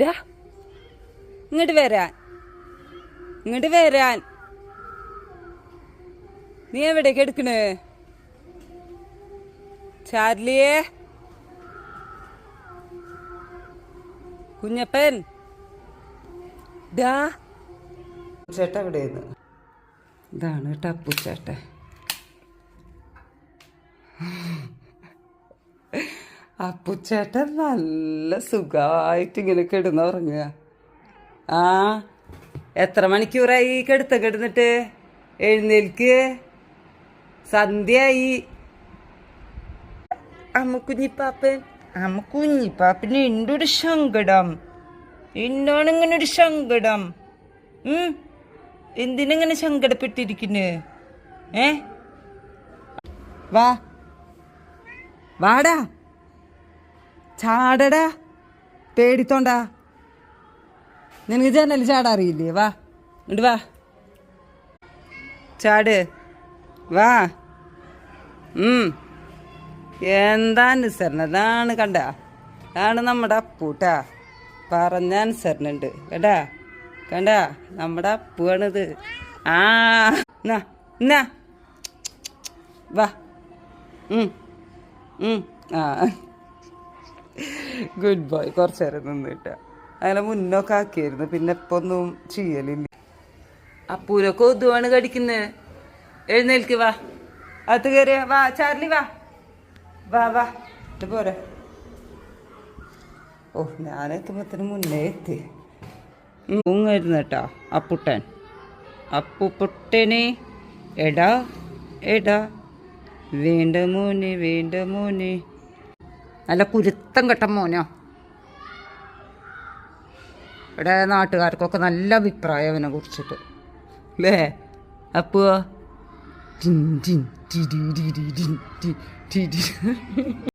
ഡാ ഇങ്ങോട്ട് വരാൻ, ഇങ്ങോട്ട് വരാൻ. നീ എവിടേക്ക് എടുക്കണ്? ചാർലിയേ, കുഞ്ഞപ്പൻ, ഡാ ചേട്ട എവിടെയെന്ന്. ഇതാണ് കേട്ടോ അപ്പുച്ചേട്ടൻ. അപ്പുച്ചേട്ടൻ നല്ല സുഖമായിട്ട് ഇങ്ങനെ കിടന്നുറങ്ങുക. ആ എത്ര മണിക്കൂറായി കിടന്നിട്ട്? എഴുന്നേൽക്ക്, സന്ധ്യയായി. കുഞ്ഞിപ്പാപ്പൻ, കുഞ്ഞിപ്പാപ്പന് എന്തൊരു സങ്കടം. എന്താണ് ഇങ്ങനെ ഒരു സങ്കടം? എന്തിനെങ്ങനെ സങ്കടപ്പെട്ടിരിക്കുന്നു? വാ വാടാ, ചാടടാ, പേടിത്തോണ്ടാ. നിനക്ക് ജനൽ ചാടാറിയില്ലേ? വാ ഇങ്ങോട്ട് വാ, ചാട്, വാ. എന്താ അനുസരണ? അതാണ് കണ്ട, അതാണ് നമ്മുടെ അപ്പൂട്ടാ. പറഞ്ഞ അനുസരണ ഉണ്ട് കേട്ടാ, കണ്ട നമ്മുടെ അപ്പുവാണിത്. ആ എന്നാ വാ. ആ ഗുഡ് ബോയ്. കുറച്ച് നേരം നിന്നിട്ട അങ്ങനെ മുന്നോക്കെ ആക്കിയായിരുന്നു, പിന്നെ ഇപ്പൊ ഒന്നും ചെയ്യലില്ല. അപ്പൂനെ കൊതുവാണ് കടിക്കുന്നത്. എഴുന്നേൽക്ക്, വാ, അത് കയറിയ വാ. ചാർലി വാ, വാ വാ, ഇത് പോരെ. ഓ, ഞാനെത്തുമ്പത്തിന് മുന്നേ എത്തി. ഊങ്ങായിരുന്നു കേട്ടോ അപ്പുട്ടൻ. അപ്പുപുട്ടനെ എടാ എടാ, വേണ്ട മോനെ, വേണ്ട മോനെ. നല്ല കുരുത്തം കെട്ട മോനോ. ഇവിടെ നാട്ടുകാർക്കൊക്കെ നല്ല അഭിപ്രായം അവനെ കുറിച്ചിട്ട് അല്ലേ അപ്പുവോ?